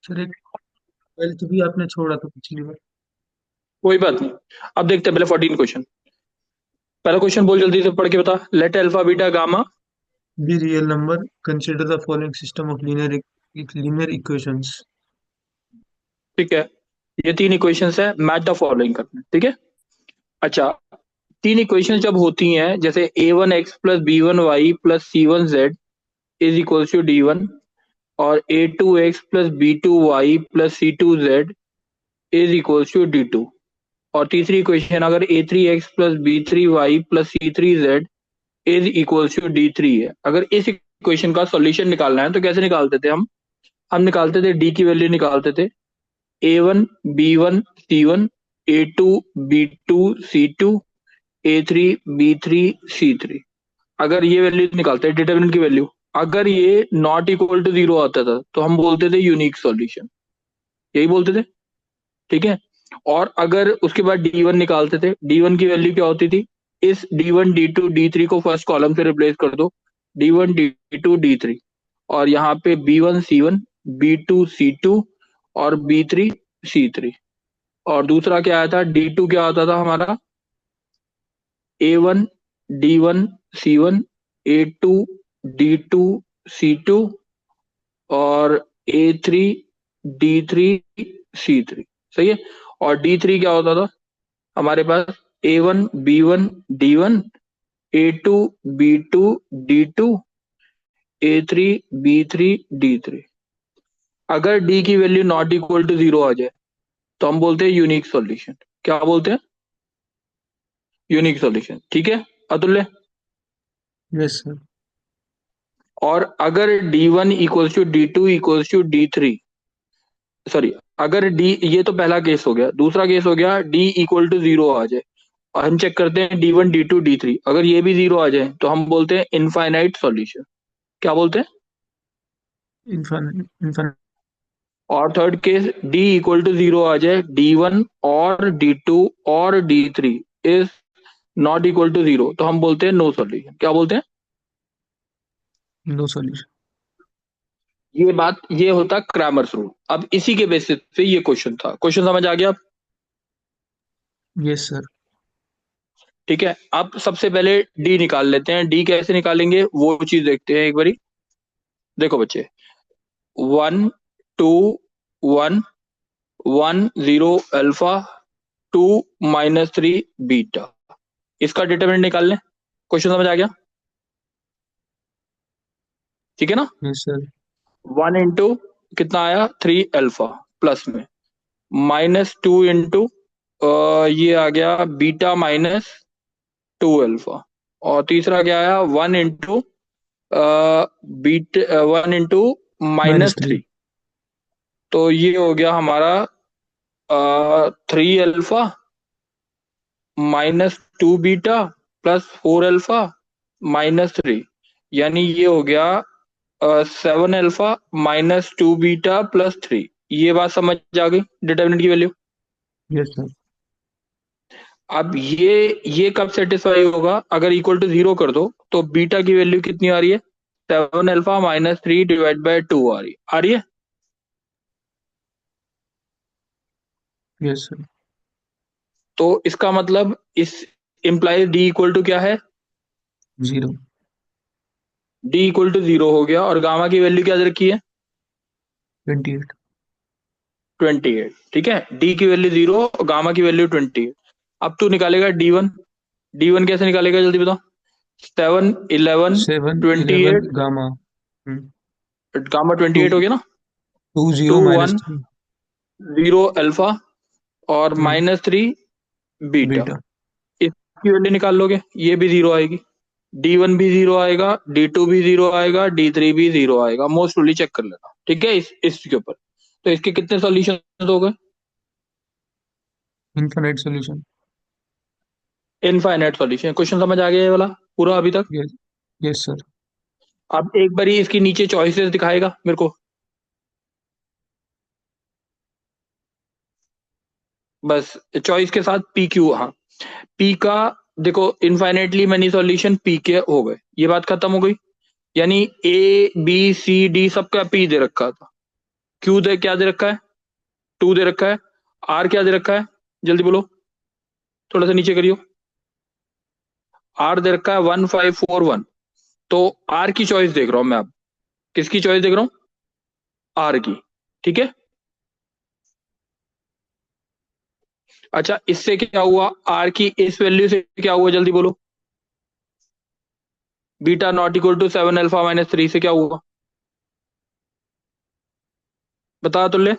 Sir एक twelfth भी आपने छोड़ा था पिछली बार। कोई बात नहीं। अब देखते हैं पहले 14 क्वेश्चन। पहला क्वेश्चन बोल जल्दी से पढ़ के बता। Let alpha beta gamma. Be real number consider the following system of linear equations. ठीक है, ये तीन इक्वेशंस है, मैच द फॉलोइंग करना है, ठीक है। अच्छा, तीन इक्वेशन जब होती हैं, जैसे a1x+b1y+c1z is equal to d1, और a2x+b2y+c2z is equal to d2, और तीसरी इक्वेशन अगर a3x+b3y+c3z is equal to d3 है। अगर इस इक्वेशन का सॉल्यूशन निकालना है तो कैसे निकालते थे हम निकालते थे, डी की वैल्यू निकालते थे a1 b1 c1, a2 b2 c2, a3 b3 c3। अगर ये वैल्यू निकालते हैं डिटर्मिनेंट की वैल्यू, अगर ये नॉट इक्वल टू जीरो आता था तो हम बोलते थे यूनिक सॉल्यूशन, यही बोलते थे, ठीक है। और अगर उसके बाद डी1 निकालते थे, डी1 की वैल्यू क्या होती थी, इस डी1 डी2 डी3 को फर्स्ट कॉलम से रिप्लेस कर दो, डी1 डी2 डी3, और यहाँ पे b1 c1, b2 c2 और b3 c3। और दूसरा क्या आया था, डी2 क्या होता था हमारा, a1 d1 c1, a2 d2 c2 और a3 d3 c3। सही है। और डी3 क्या होता था हमारे पास, a1 b1 d1, a2 b2 d2, a3 b3 d3। अगर डी की value not equal to zero आ जाए तो हम बोलते हैं यूनिक सॉल्यूशन। क्या बोलते हैं, यूनिक सॉल्यूशन, ठीक है अतुल्य। Yes sir. और अगर डी1 इक्वल्स टू डी2 इक्वल्स टू डी3, सॉरी, अगर डी, ये तो पहला केस हो गया, दूसरा केस हो गया डी इक्वल टू जीरो आ जाए, और हम चेक करते हैं d1 d2 d3, अगर ये भी जीरो आ जाए तो हम बोलते हैं इनफाइनाइट सॉल्यूशन। क्या बोलते हैं। Infinite infinite. और third case, D equal to zero आ जाए, डी1 और डी2 और डी3 is not equal to zero, तो हम बोलते हैं नो सॉल्यूशन। क्या बोलते हैं। No solution. ये बात, ये होता क्रैमर्स रूल। अब इसी के बेसिस पे ये क्वेश्चन था। क्वेश्चन समझ आ गया। Yes sir. ठीक है, अब सबसे पहले डी निकाल लेते हैं। डी कैसे निकालेंगे वो चीज देखते हैं एक बारी। देखो बच्चे, 1 2 1 1 0 अल्फा, 2 - 3 बीटा, इसका डिटरमिनेंट निकाल लें। क्वेश्चन समझ आ गया, ठीक है ना। Yes sir. 1 इंटू कितना आया, 3 अल्फा, प्लस में -2 इंटू ये आ गया बीटा -2 अल्फा, और तीसरा क्या आया, 1 into beta 1 into minus minus three. Three तो ये हो गया हमारा 3 अल्फा -2 बीटा +4 अल्फा -3, यानी ये हो गया 7 अल्फा -2 बीटा +3। ये बात समझ आ गई, डिटर्मिनेंट की वैल्यू। Yes sir. अब ये कब सेटिस्फाई होगा, अगर इक्वल टू जीरो कर दो तो बीटा की वैल्यू कितनी आ रही है, 7 अल्फा -3/2 आ रही है। Yes sir. तो इसका मतलब इस इम्प्लाइज डी इक्वल टू क्या है, zero. D equal to zero हो गया, और गामा की वैल्यू क्या दे रखी है, 28। 28। ठीक है, डी की वैल्यू जीरो, गामा की वैल्यू 28। अब तू निकालेगा डी1। डी1 कैसे निकालेगा जल्दी बताओ। 7 11 7 11 28, gamma. Gamma twenty two eight हो गया ना। Two two zero minus one three 0 alpha और -3 बीटा, बीटा। इसकी वैल्यू निकाल लोगे, ये भी जीरो आएगी, डी1 भी जीरो आएगा, डी2 भी जीरो आएगा, डी3 भी जीरो आएगा। मोस्ट प्रोबेबली चेक कर लेना, ठीक है, इसके ऊपर। तो इसके कितने सॉल्यूशन हो गए, infinite solution. Infinite solution. Question समझ आ गया ये वाला पूरा अभी तक। यस। Yes sir. अब एक बारी इसकी नीचे चॉइसेस दिखाएगा मेरे को, बस चॉइस के साथ पी क्यू, हाँ, पी का देखो, इनफाइनाइटली मैनी सॉल्यूशन पी के हो गए, ये बात खत्म हो गई। यानी ए बी सी डी सबका पी दे रखा था, क्यू दे क्या दे रखा है, 2 दे रखा है, आर क्या दे रखा है, जल्दी बोलो, थोड़ा सा नीचे करियो, आर दे रखा है 1541। तो आर की चॉइस देख रहा हूं मैं, अब किसकी चॉइस देख रहा हूं, आर की, ठीक है। अच्छा इससे क्या हुआ, आर की इस वैल्यू से क्या हुआ, जल्दी बोलो, beta not equal to 7 alpha -3 से क्या हुआ, बता तो ले।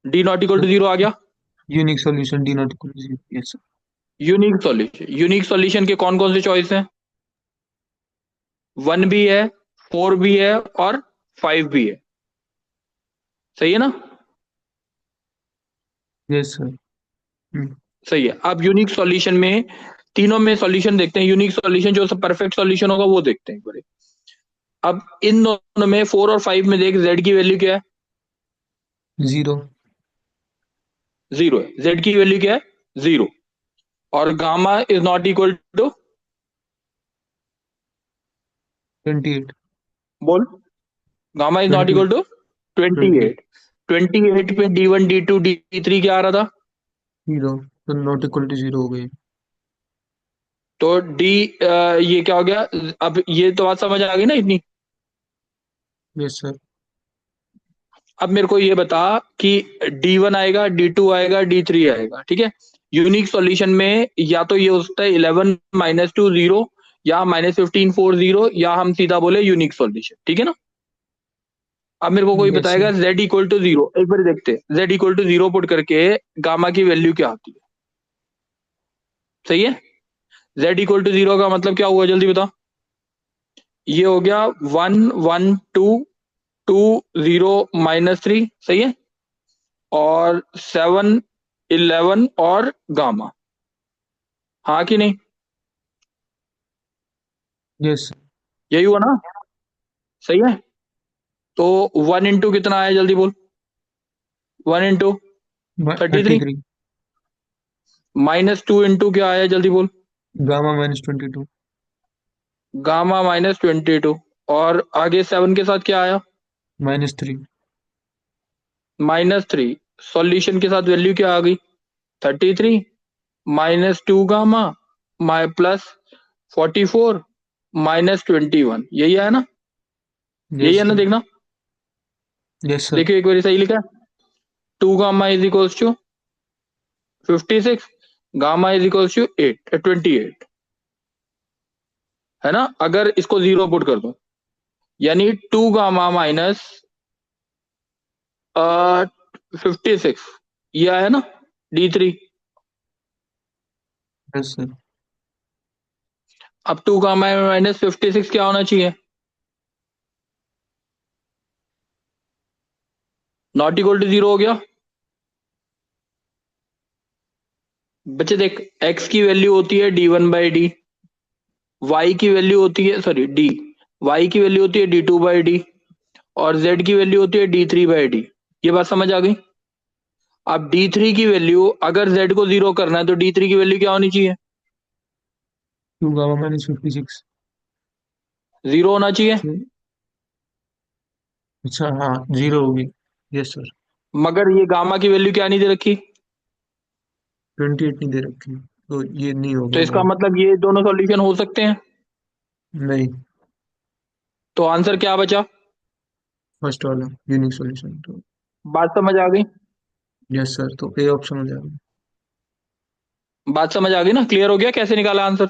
डी नॉट इक्वल टू 0 आ गया। Unique solution D not equal to 0, yes sir. Unique solution के कौन कौन से चॉइस हैं, 1 भी है, 4 भी है और 5 भी है, सही है ना। Yes sir. सही है। अब यूनिक सॉल्यूशन में तीनों में सॉल्यूशन देखते हैं, यूनिक सॉल्यूशन जो परफेक्ट सॉल्यूशन होगा वो देखते हैं एक बार। अब इन दोनों में 4 और 5 में देख, जेड की वैल्यू क्या है, 0, 0 है, जेड की वैल्यू क्या है, 0। और gamma is not equal to, 28, बोल, gamma is not 28, equal to 28, 28। 28 पे D1 D2 D3 क्या आ रहा था, 0, तो नॉट इक्वल टू 0 हो गई। तो डी, ये क्या हो गया, अब ये तो बात समझ आ गई ना इतनी। Yes sir. अब मेरे को ये बता कि D1 आएगा, D2 आएगा, D3 आएगा, ठीक है। यूनिक सॉल्यूशन में या तो ये होता है 11 - 2 0, या -15 4 0, या हम सीधा बोले यूनिक सॉल्यूशन, ठीक है ना। अब मेरे को कोई यस सर। बताएगा z इक्वल टू 0, एक बार देखते हैं, z इक्वल टू 0 पुट करके गामा की वैल्यू क्या आती है, सही है। z इक्वल टू 0 का मतलब क्या हुआ, जल्दी बता, ये हो गया 1 1 2 2 0 - 3, सही है, और 7 11 और गामा, हाँ कि नहीं, यस यही हुआ ना, सही है। तो 1 इंटू कितना आया, जल्दी बोल, 1 इंटू सर। 33, 33, -2 इंटू क्या आया, जल्दी बोल, गामा -22, गामा -22, और आगे 7 के साथ क्या आया, -3, -3। सॉल्यूशन के साथ वैल्यू क्या आ गई, 33, -2 गामा, माइ प्लस 44, -21, यही आया ना, यही यस है ना, सर। देखना, यस सर। देखिए एक बार सही लिखा है, 2 gamma is equals to 56, gamma is equals to 28, है ना। अगर इसको 0 पुट कर दो, यानी 2 गामा माइनस 56, ये आया ना, D3। Yes sir. अब 2 गामा -56 क्या होना चाहिए, नॉट इक्वल टू 0 हो गया। बच्चे देख, x की वैल्यू होती है D1/D, y की वैल्यू होती है, सॉरी D, y की वैल्यू होती है D2/D, और z की वैल्यू होती है D3/D। ये बात समझ आ गई। अब D3 की वैल्यू, अगर z को 0 करना है तो D3 की वैल्यू क्या होनी चाहिए, 2 गामा -56। 0 होना चाहिए। अच्छा हाँ, 0 होगी। Yes sir. मगर ये गामा की वैल्यू क्या नहीं दे रखी, 28 नहीं दे रखी, तो ये नहीं तो होगा इसका वो। मतलब ये दोनों सॉल्यूशन हो सकते हैं। नहीं, तो आंसर क्या बचा, फर्स्ट वाला यूनिक सॉल्यूशन तो। बात समझ आ गई, यस सर, तो ए ऑप्शन हो जाएगा। बात समझ आ गई ना, क्लियर हो गया कैसे निकाला आंसर,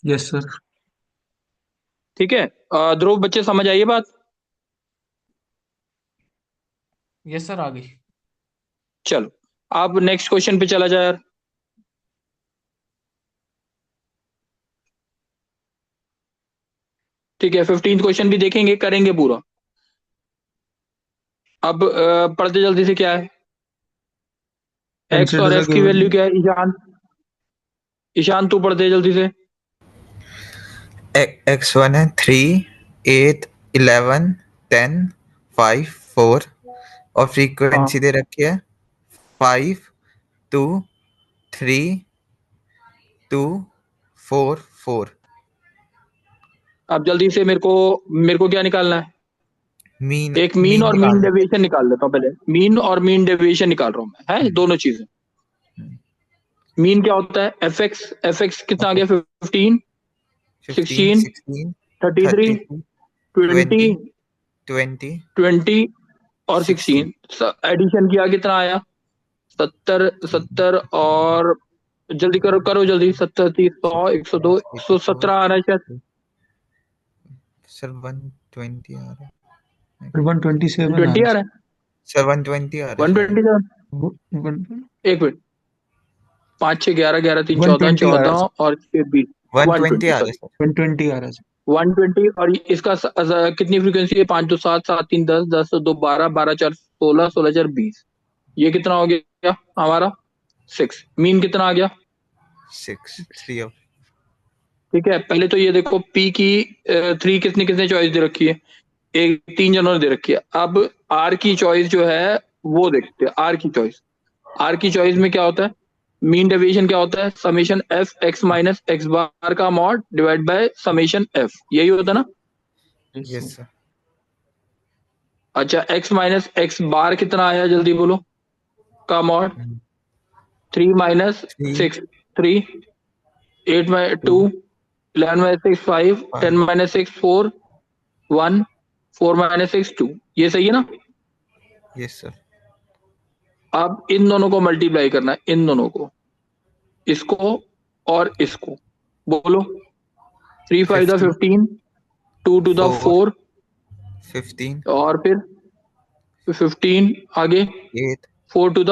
यस सर। ठीक है। ध्रुव, बच्चे समझ आइए बात। यस सर, आ गई। चलो अब नेक्स्ट क्वेश्चन पे चला जाए यार। ठीक है, 15th क्वेश्चन भी देखेंगे, करेंगे पूरा। अब पढ़ते जल्दी से, क्या है, एक्स और कंसिडर द एफ की गिवन। वैल्यू क्या है, ईशान, ईशान तू पढ़ते जल्दी से। x1 है 3, 8, 11, 10, 5, 4 और हाँ, फ्रीक्वेंसी दे रखी है 5, 2, 3, 2, 4, 4। अब जल्दी से मेरे को क्या निकालना है? मीन एक मीन और मीन निकालना है। डेविएशन निकाल लेता हूँ पहले। मीन और मीन डेविएशन निकाल रहा हूँ मैं, है दोनों चीजें। मीन क्या होता है? एफ एक्स कितना आ गया? 15, 15 16, 16 33, 32 20, 20 20 20 और 60 16। एडिशन किया कितना आया? 70, 70 और जल्दी करो करो जल्दी। 70, 30, 100, 102, 84 117 आ रहा है शायद। सर 120 आ रहा है। 127 आ 20 आ रहा रहा है। सर 120 आ रहा है शायद। 127। एक मिनट। 5, 6, 11, 11, 3, 14, 120 आ रहा 14 और 20। 120 120, आ रहा है सॉरी। सर। 120 आ रहा है 120 और इसका कितनी फ्रीक्वेंसी है? 5, 2, 7, 7, 3, 10, 10, 2, 12, 12, 4, 16, 16, 4, 20। ये कितना हो गया हमारा? 6। मीन कितना आ गया? 6 3 of ठीक है, पहले तो ये देखो पी की 3 किसने किसने चॉइस दे रखी है? एक 3 जनों ने दे रखी है। अब आर की चॉइस जो है वो देखते हैं। आर की चॉइस, आर की चॉइस में क्या होता है? मीन डेविएशन क्या होता है? Summation F X minus X bar का mod divide by summation F, यही होता है ना? Yes sir. अच्छा, एक्स माइनस एक्स बार कितना आया जल्दी बोलो? का mod 3 minus 3 6, 3, 8 minus 2, 2 11 minus 6, 5, 10 5 minus 6, 4, 1, 4 minus 6, 2। ये सही है ना? Yes sir. अब इन दोनों को मल्टीप्लाई करना है, इन दोनों को, इसको और इसको। बोलो। 3 5 द 50 15, 2 टू द 4 4 15 और फिर 15 आगे, 8 4 टू द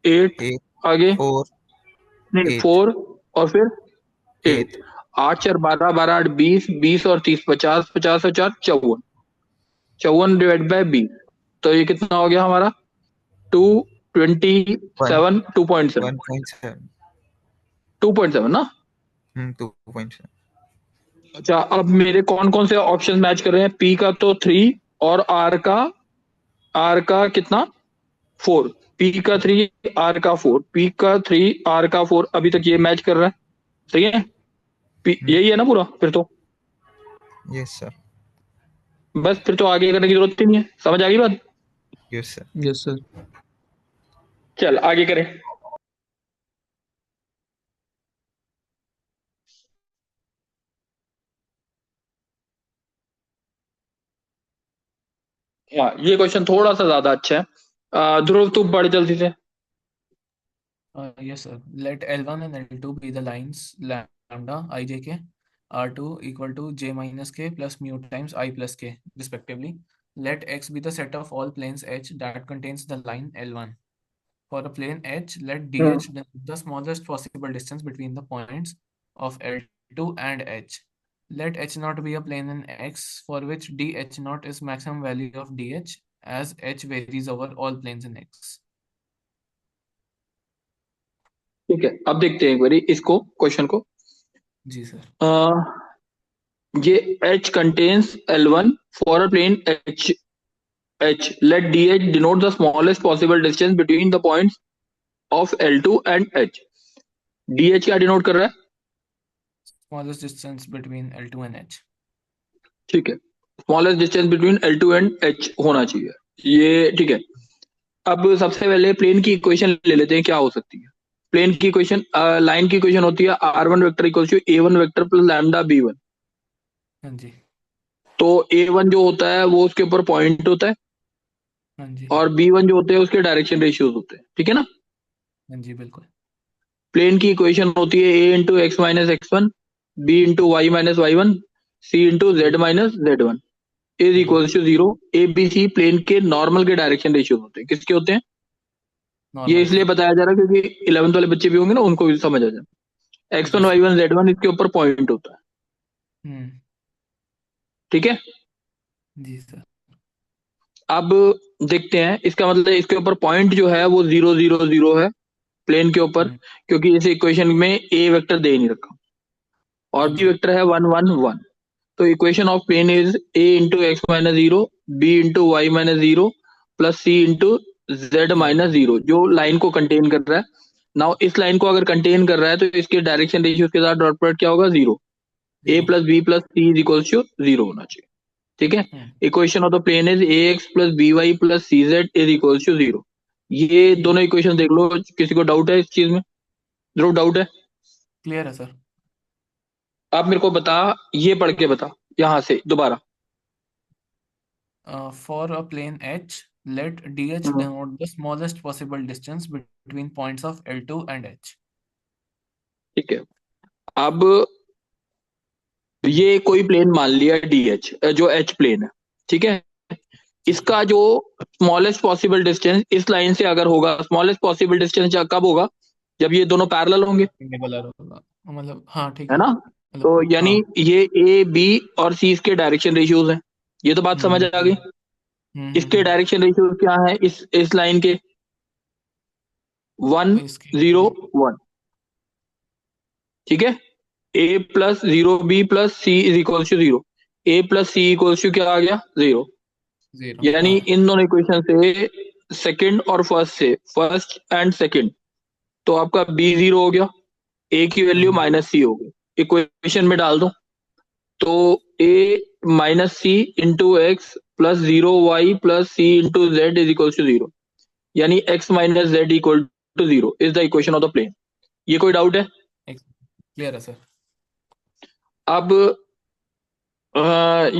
8 8 आगे, 4 नहीं 8 4 और फिर 8। 8 8 4 12, 12 8 20, 20 और 30 50, 50 और 4 54, 54 डिवाइड बाय 20। तो ये कितना हो गया हमारा? 1 227, 2.7, 1.7 2.7 ना? 2.7 अच्छा, अब मेरे कौन कौन से ऑप्शन मैच कर रहे हैं? पी का तो 3 और आर का कितना? 4। पी का 3, आर का 4, पी का 3, आर का 4। अभी तक ये मैच कर रहा है, सही है? यही है ना पूरा? फिर तो यस सर। बस, फिर तो आगे करने की जरूरत ही नहीं है। समझ आ गई बात? Yes sir. है। Yes sir. चल आगे करें। हाँ, ये क्वेश्चन थोड़ा सा ज्यादा अच्छा है। ध्रुव तू पढ़ जल्दी से। Yes, sir. Let L1 and L2 be the lines lambda ijk R2 equal to j minus k plus mu times I plus k, respectively. Let X be the set of all planes H that contains the line L1. For a plane H, let DH the smallest possible distance between the points of L2 and H. Let H naught be a plane in X for which DH naught is maximum value of DH as H varies over all planes in X. ठीक है, अब देखते हैं एक बारी इसको, question को। जी sir. ये H contains L1 for a plane H. Let DH denote the smallest possible distance between the points of L2 and H. DH क्या डिनोट कर रहा है? Smallest distance between L2 and H. ठीक है, smallest distance between L2 and H होना चाहिए, ये ठीक है। अब सबसे पहले प्लेन की इक्वेशन ले लेते हैं, क्या हो सकती है प्लेन की इक्वेशन? लाइन की इक्वेशन होती है R1 vector equals to A1 vector plus lambda B1। हाँ जी। तो A1 जो होता है वो उसके ऊपर पॉइंट होता है, हाँ जी। और B1 जो होते हैं उसके डायरेक्शन रेशियोज होते हैं, ठीक है ना? हाँ जी, बिल्कुल। प्लेन की इक्वेशन होती है A into x minus x1, B into y minus y1, C into z minus z1 is जी। Equal to 0। A B C plane के नॉर्मल के डायरेक्शन रेशियो होते हैं। किसके होते हैं? ये नॉर्मल इसलिए के। बताया जा रहा है क्योंकि 11th वाले बच्चे भी होंगे ना, उनको भी समझ आ जाए। जी x1 सर। y1 z1 इसके ऊपर पॉइंट होता है, हम्म। ठीक है? जी सर। अब देखते हैं, इसका मतलब इसके ऊपर पॉइंट जो है वो 0 0 0 है प्लेन के ऊपर, हम्म। क्योंकि इस इक्वेशन में ए वेक्टर दे नहीं रखा और हाँ बी जी। वेक्टर है 1 1 1। तो equation of plane is A into x minus 0, B into y minus 0 plus C into z z. Minus 0, जो लाइन को कंटेन कर रहा है। नाउ इस लाइन को अगर कंटेन कर रहा है तो इसके डायरेक्शन रेशियो के साथ डॉट प्रोडक्ट क्या होगा? 0। A Zero. Plus B plus C is equal to 0 होना चाहिए, ठीक है। Equation of the plane is A x plus B y plus C z is equal to 0। ये दोनों इक्वेशन देख लो, किसी को डाउट है इस चीज में? जरूर डाउट है। क्लियर है सर। आप मेरे को बता, ये पढ़ के बता यहां से दोबारा। For a plane H, let DH denote the smallest possible distance between points of L2 and H. ठीक है, अब ये कोई प्लेन मान लिया DH, जो H प्लेन है, ठीक है। इसका जो स्मॉलेस्ट पॉसिबल डिस्टेंस इस लाइन से अगर होगा, स्मॉलेस्ट पॉसिबल डिस्टेंस कब होगा? जब ये दोनों पैरेलल होंगे, Perpendicular होगा, मतलब हाँ ठीक है है, ना। मतलब तो यानी हाँ। ये ए बी और सी इसके डायरेक्शन रेशियोज हैं। ये तो बात समझ आ गई। इसके डायरेक्शन रेशियोज क्या है इस लाइन के? 1 इसके 0 1, ठीक है। A plus 0 B plus C is equal to 0। A plus C equal to क्या आ गया? 0। 0 यानी हाँ। इन दोनों इक्वेशन से, सेकंड और फर्स्ट से, फर्स्ट एंड सेकंड, तो आपका बी 0 हो गया, ए की वैल्यू माइनस सी हो गई। इक्वेशन में डाल दो तो A minus C into X plus 0 Y plus C into Z is equal to 0। यानी X minus Z equal to 0 is the equation of the plane. ये कोई डाउट है? क्लियर है सर। अब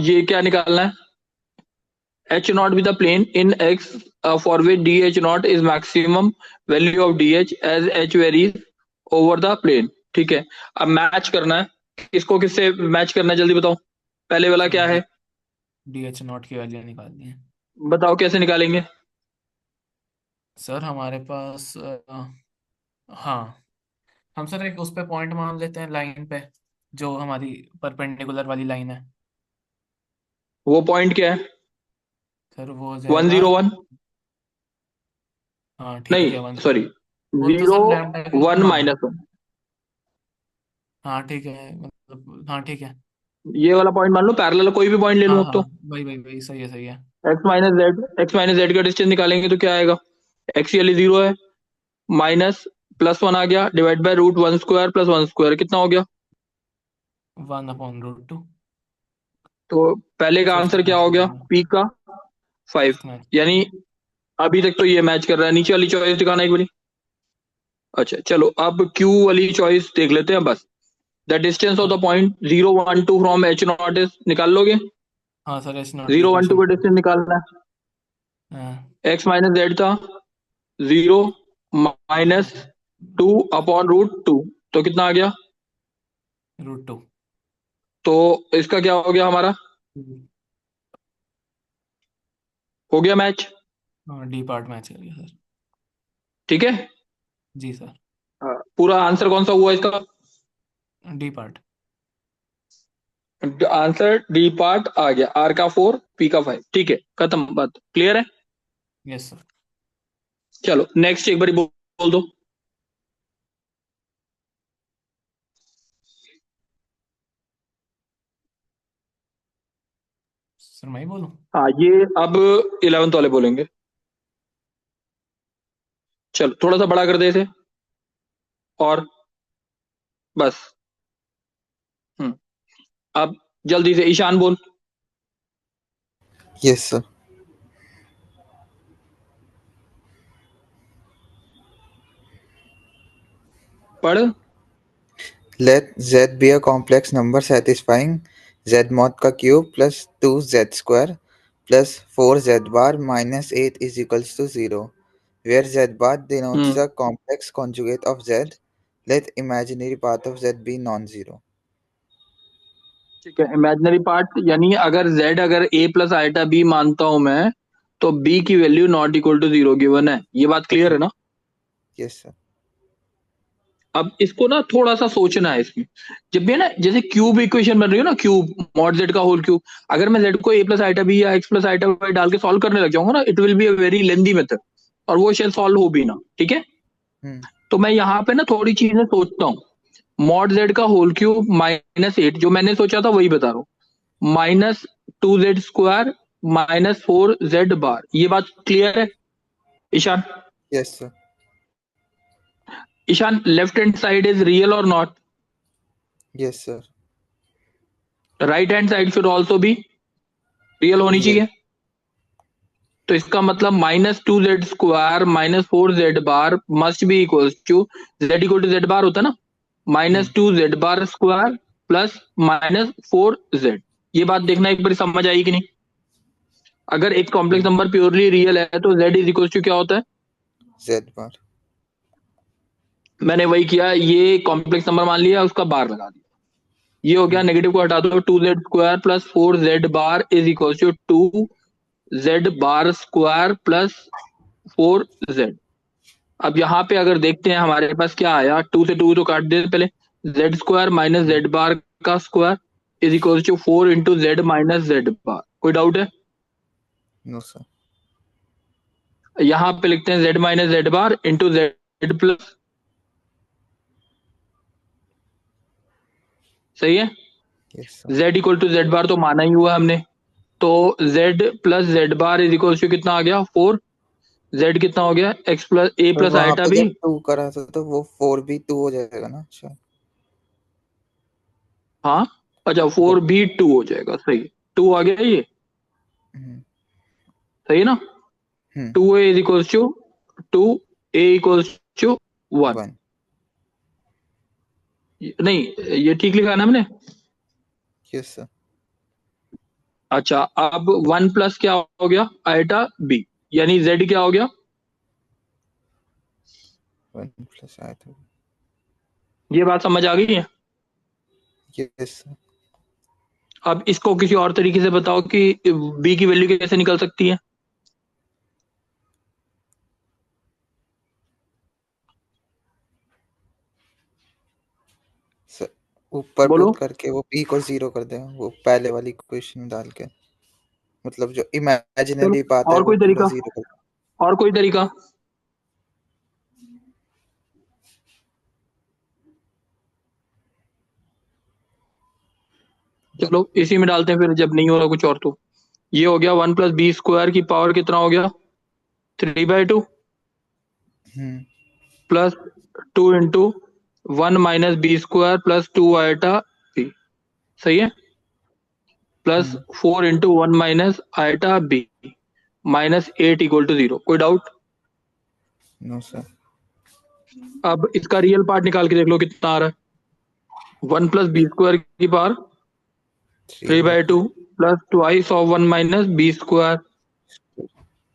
ये क्या निकालना है? H not with the plane in x for which D H not is maximum value of D H as H varies over the plane, ठीक है। अब मैच करना है, किसको किससे मैच करना है जल्दी बताओ। पहले वाला क्या है? DH नॉट की वैल्यू निकालनी है बताओ कैसे निकालेंगे? सर। हमारे पास हाँ, हम सर एक उस पे पॉइंट मान लेते हैं लाइन पे, जो हमारी परपेंडिकुलर वाली लाइन है। वो पॉइंट क्या है? सर वो हो 1 जाएगा 0 1, हाँ ठीक है नहीं 1 सॉरी, वो तो 0 सर लैम्डा के 1 हाँ माइनस 1, हाँ ठीक है, मतलब हाँ ठीक है। ये वाला पॉइंट मान लो, पैरेलल कोई भी पॉइंट ले हाँ लूं अब हाँ तो। वही वही वही, सही है सही है। एक्स माइनस जेड का डिस्टेंस निकालेंगे तो क्या आएगा? एक्स वाली 0 है, माइनस प्लस 1 आ गया, divide by root 1 square plus 1 square, कितना हो गया? 1/√2। तो पहले का फिफ्थ आंसर क्या मैच हो कर गया? रहा है। पी का 5। Fifth match. यानी अभी तक तो ये मैच कर रहा है। नीचे वाली चॉइस दिखाना एक बारी। अच्छा चलो, अब क्यू वाली चॉइस देख लेते हैं बस। The distance of the point 0 1 2 from H not is, निकाल लोगे? हाँ सर H नॉट की 0 1 2 इक्वेशन। का डिस्टेंस निकालना है। हाँ एक्स माइनस जेड था 0 माइनस 2 अपॉन रूट 2, तो कितना आ गया? √2। तो इसका क्या हो गया हमारा? हो गया मैच, हाँ डी पार्ट मैच कर गया सर। ठीक है। जी सर। पूरा आंसर कौन सा हुआ इसका? D part. Answer D part आ गया। आर का 4, पी का 5, ठीक है, खत्म, बात क्लियर है। Yes sir. चलो नेक्स्ट एक बारी बोल दो। सर मैं ही बोलूँ? हाँ, ये अब 11th वाले बोलेंगे। चलो थोड़ा सा बड़ा कर दे इसे, और बस। अब जल्दी से ईशान बोल। Yes, sir. पढ़। Let z be a complex number satisfying z mod का cube plus 2z square plus 4z bar minus 8 is equals to 0, where z bar denotes the complex conjugate of z. Let imaginary part of z be non-zero. ठीक है, imaginary part यानी अगर z अगर a plus iota b मानता हूं मैं, तो b की value not equal to 0 given है। ये बात क्लियर है ना? Yes, sir. अब इसको ना थोड़ा सा सोचना है इसमें। जब भी है ना, जैसे क्यूब इक्वेशन बन रही है ना, क्यूब मॉड जेड का होल क्यूब, अगर मैं जेड को a प्लस आइटा b या x प्लस आइटा y डाल के सॉल्व करने लग जाऊंगा ना, it will be a very lengthy method, और वो शायद सॉल्व हो भी ना, ठीक है। तो मैं यहाँ पे ना थोड़ी चीजें सोचता हूँ। मॉड जेड का होल क्यूब माइनस 8, जो मैंने सोचा था वही बता रहा हूँ, minus 2z square minus 4z बार। ये बात क्लियर है Ishan? Yes, sir. Ishan, left hand side is real और not? Yes, sir. Right hand side should also भी रियल होनी Yes. चाहिए। तो इसका मतलब -2z² minus 4z bar must be equals to z bar होता है ना, -2z² प्लस -4z। ये बात देखना एक बार समझ आई कि नहीं। अगर एक कॉम्प्लेक्स नंबर प्योरली रियल है तो z इज इक्वल्स टू क्या होता है, Z bar. मैंने वही किया, ये कॉम्प्लेक्स नंबर मान लिया, उसका बार लगा दिया। ये हो गया, नेगेटिव को हटा दो, 2z² plus 4z bar is equals to 2z² plus 4z। अब यहाँ पे अगर देखते हैं हमारे पास क्या आया, 2 से 2 तो काट दे पहले, z² माइनस z बार का square is equal to 4 into z minus z bar. कोई डाउट है? No, sir. यहाँ पे लिखते हैं z minus z bar into z plus, सही है। Yes, sir. z equal to z bar तो माना ही हुआ हमने, तो z plus z bar is equal to कितना आ गया 4, z कितना हो गया x प्लस a तो प्लस वहाँ आइटा पे भी, जब 2 करा था तो वो 4 भी 2 हो जाएगा ना। अच्छा, हाँ अच्छा 4 भी 2 हो जाएगा, सही 2 आ गया ये, हम्म, सही है ना। हम्म, 2a is equal to 2a equals to 1। 1. नहीं ये ठीक लिखा है ना हमने। Yes, sir. अच्छा अब 1 प्लस क्या हो गया आइटा b, यानी z क्या हो गया, 1 plus I था. ये बात समझ आ गई है। Yes, sir. अब इसको किसी और तरीके से बताओ कि b की वैल्यू कैसे निकल सकती है। Sir, ऊपर बोलो। पुट करके वो p को 0 कर दें, वो पहले वाली इक्वेशन में डाल के, मतलब जो चलो इमेजिनरी बात है और वो कोई पूरा तरीका, 0 कर. और कोई तरीका। चलो इसी में डालते हैं फिर, जब नहीं हो रहा कुछ और तो। ये हो गया 1 प्लस b² की पावर कितना हो गया 3/2 hmm, plus 2 into 1 minus b² plus 2 iota b, सही है, plus 4 into 1 minus iota b minus 8 equal to 0। कोई डाउट? No sir. अब इसका रियल पार्ट निकाल के देख लो कितना आ रहा है, 1 प्लस b² की power 3/2 plus twice of 1 minus b²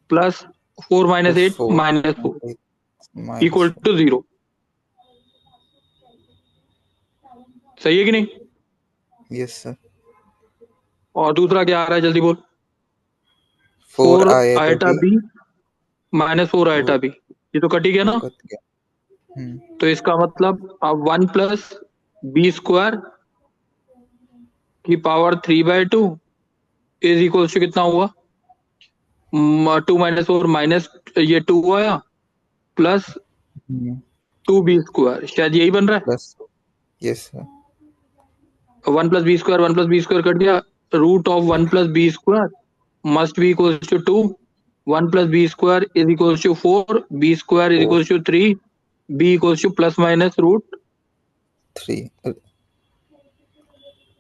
plus 4 minus 8 minus 4 equal to 0। सही है कि नहीं? Yes sir. और दूसरा क्या आ रहा है जल्दी बोल। 4 4 iota iota b b minus 4 iota b, ये तो कट ही गया ना। कट गया. तो इसका मतलब अब 1 प्लस b² की पावर 3/2 इज इक्वल टू कितना हुआ 2 माइनस 4 माइनस ये 2 आया प्लस 2b², शायद यही बन रहा है। Plus. Yes sir. 1 plus b² cut गया, root of 1 plus b² must be equal to 2, 1 plus b² is equal to 4, b² is equal to 3, b equal to plus minus root 3.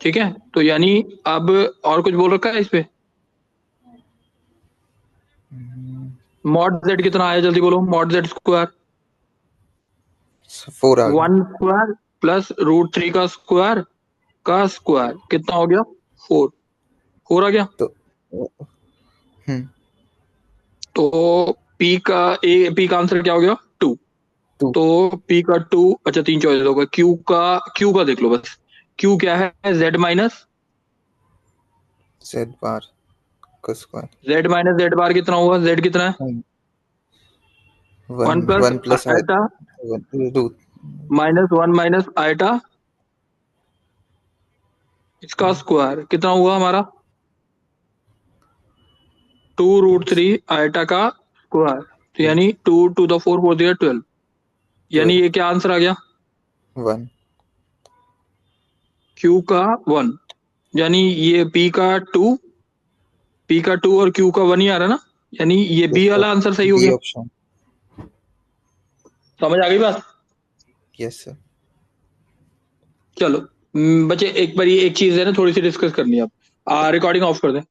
ठीक है। तो यानी अब और कुछ बोल रखा है इस पे, मॉड z कितना आया जल्दी बोलो, मॉड z², 4 आ गया. 1² प्लस √3 का स्क्वायर कितना हो गया 4 आ गया। तो तो p का आंसर क्या हो गया 2। 2. तो p का 2, अच्छा 3 चॉइस होगा। q का देख लो बस, q क्या है z माइनस z बार का square. z minus z bar कितना हुआ, z कितना है 1 1 plus plus iota root minus 1 minus iota इसका स्क्वायर कितना हुआ हमारा 2√3 आइटा का स्क्वायर, तो यानी 2 टू द 4 दिया 12, यानी ये क्या आंसर आ गया 1. q का 1, यानी ये p का 2 और q का 1 ही आ रहा ना, यानी ये b वाला आंसर सही हो गया। ऑप्शन. समझ आ गई बात? Yes sir. चलो बच्चे एक बार ये एक चीज है ना थोड़ी सी डिस्कस करनी है आप। रिकॉर्डिंग ऑफ कर दें।